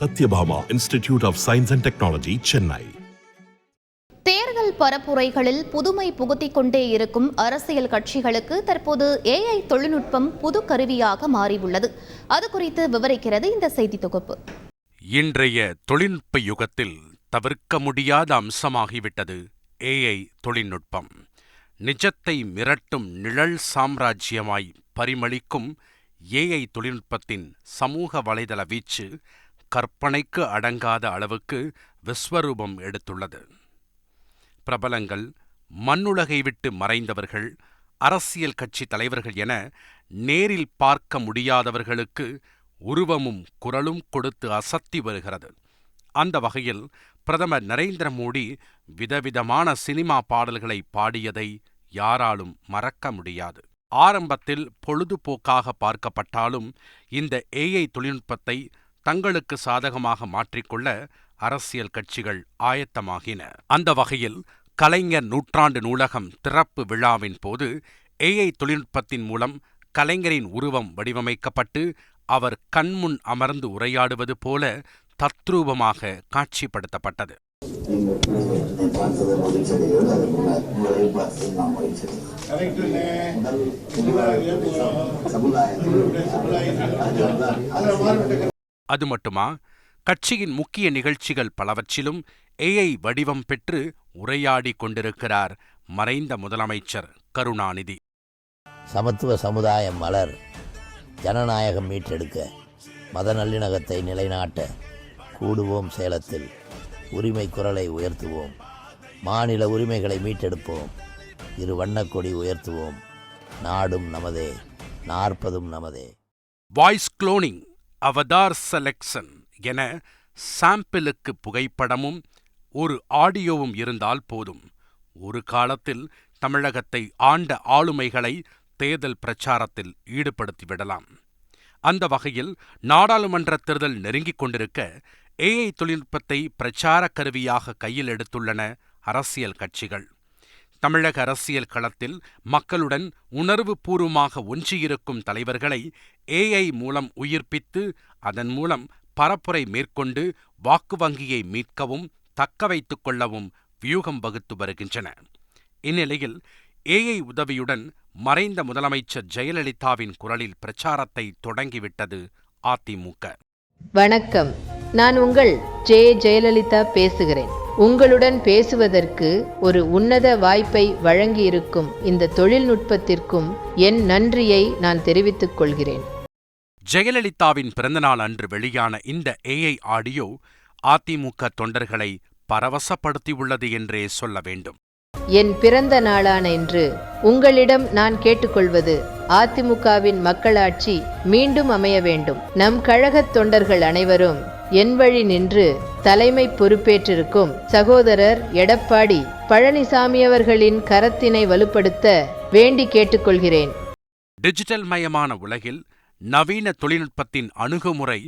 Satyabhama institute of science and technology, Chennai. தேர்தல் பரப்புரைகளில் புதுமை புகுத்திக் கொண்டே இருக்கும் அரசியல் கட்சிகளுக்கு தற்போது AI தொழில்நுட்பம் புது கருவியாக மாறியுள்ளது. அது குறித்து விவரிக்கிறது இந்த செய்தி தொகுப்பு. இன்றைய தொழில்நுட்ப யுகத்தில் தவிர்க்க முடியாத அம்சமாகிவிட்டது AI தொழில்நுட்பம். நிஜத்தை மிரட்டும் நிழல் சாம்ராஜ்யமாய் பரிமளிக்கும் AI தொழில்நுட்பத்தின் சமூக வலைதள வீச்சு கற்பனைக்கு அடங்காத அளவுக்கு விஸ்வரூபம் எடுத்துள்ளது. பிரபலங்கள், மண்ணுலகை விட்டு மறைந்தவர்கள், அரசியல் கட்சி தலைவர்கள் என நேரில் பார்க்க முடியாதவர்களுக்கு உருவமும் குரலும் கொடுத்து அசத்தி வருகிறது. அந்த வகையில் பிரதமர் நரேந்திர மோடி விதவிதமான சினிமா பாடல்களை பாடியதை யாராலும் மறக்க முடியாது. ஆரம்பத்தில் பொழுதுபோக்காக பார்க்கப்பட்டாலும் இந்த AI தொழில்நுட்பத்தை தங்களுக்கு சாதகமாக மாற்றிக்கொள்ள அரசியல் கட்சிகள் ஆயத்தமாகின. அந்த வகையில் கலைஞர் நூற்றாண்டு நூலகம் திறப்பு விழாவின் போது AI தொழில்நுட்பத்தின் மூலம் கலைஞரின் உருவம் வடிவமைக்கப்பட்டு அவர் கண்முன் அமர்ந்து உரையாடுவது போல தத்ரூபமாக காட்சிப்படுத்தப்பட்டது. அது மட்டுமா, கட்சியின் முக்கிய நிகழ்ச்சிகள் பலவற்றிலும் AI வடிவம் பெற்று உரையாடி கொண்டிருக்கிறார் மறைந்த முதலமைச்சர் கருணாநிதி. சமத்துவ சமுதாயம் மலர், ஜனநாயகம் மீட்டெடுக்க, மத நல்லிணக்கத்தை நிலைநாட்ட கூடுவோம் சேலத்தில், உரிமை குரலை உயர்த்துவோம், மாநில உரிமைகளை மீட்டெடுப்போம், இரு வண்ணக்கொடி உயர்த்துவோம், நாடும் நமதே, 40 நமதே. வாய்ஸ் குளோனிங், அவதார் செலக்ஷன் என சாம்பிளுக்கு புகைப்படமும் ஒரு ஆடியோவும் இருந்தால் போதும், ஒரு காலத்தில் தமிழகத்தை ஆண்ட ஆளுமைகளை தேர்தல் பிரச்சாரத்தில் ஈடுபடுத்திவிடலாம். அந்த வகையில் நாடாளுமன்ற தேர்தல் நெருங்கிக் கொண்டிருக்க AI தொழில்நுட்பத்தை பிரச்சார கருவியாக கையில் எடுத்துள்ளன அரசியல் கட்சிகள். தமிழக அரசியல் களத்தில் மக்களுடன் உணர்வு பூர்வமாக ஒன்றியிருக்கும் தலைவர்களை AI மூலம் உயிர்ப்பித்து அதன் மூலம் பரப்புரை மேற்கொண்டு வாக்கு வங்கியை மீட்கவும் தக்க வைத்துக் கொள்ளவும் வியூகம் வகுத்து வருகின்றன. இந்நிலையில் AI உதவியுடன் மறைந்த முதலமைச்சர் ஜெயலலிதாவின் குரலில் பிரச்சாரத்தை தொடங்கிவிட்டது அதிமுக. வணக்கம், நான் உங்கள் ஜெயலலிதா பேசுகிறேன். உங்களுடன் பேசுவதற்கு ஒரு உன்னத வாய்ப்பை வழங்கியிருக்கும் இந்த தொழில்நுட்பத்திற்கும் என் நன்றியை நான் தெரிவித்துக் கொள்கிறேன். ஜெயலலிதாவின் பிறந்தநாள் அன்று வெளியான இந்த AI ஆடியோ அதிமுக தொண்டர்களை பரவசப்படுத்தியுள்ளது என்றே சொல்ல வேண்டும். என் பிறந்த நாளான இன்று உங்களிடம் நான் கேட்டுக்கொள்வது, அதிமுகவின் மக்களாட்சி மீண்டும் அமைய வேண்டும். நம் கழகத் தொண்டர்கள் அனைவரும் என் வழி நின்று தலைமை பொறுப்பேற்றிருக்கும் சகோதரர் எடப்பாடி பழனிசாமி அவர்களின் கரத்தினை வலுப்படுத்த வேண்டி கேட்டுக்கொள்கிறேன். டிஜிட்டல் மயமான உலகில் நவீன தொழில்நுட்பத்தின் அணுகுமுறை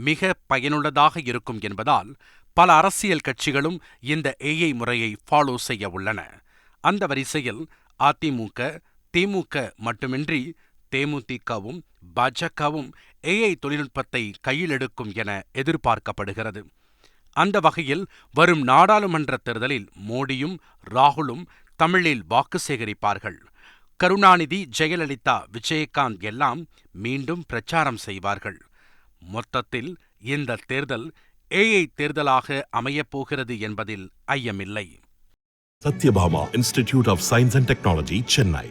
மிக பயனுள்ளதாக இருக்கும் என்பதால் பல அரசியல் கட்சிகளும் இந்த AI முறையை ஃபாலோ செய்ய உள்ளன. அந்த வரிசையில் அதிமுக, திமுக மட்டுமின்றி தேமுதிகவும் பாஜகவும் AI தொழில்நுட்பத்தை கையில் எடுக்கும் என எதிர்பார்க்கப்படுகிறது. அந்த வகையில் வரும் நாடாளுமன்ற தேர்தலில் மோடியும் ராகுலும் தமிழில் வாக்கு சேகரிப்பார்கள். கருணாநிதி, ஜெயலலிதா, விஜயகாந்த் எல்லாம் மீண்டும் பிரச்சாரம் செய்வார்கள். மொத்தத்தில் இந்த தேர்தல் AI தேர்தலாக அமையப்போகிறது என்பதில் ஐயமில்லை. Sathyabama institute of science and technology, Chennai.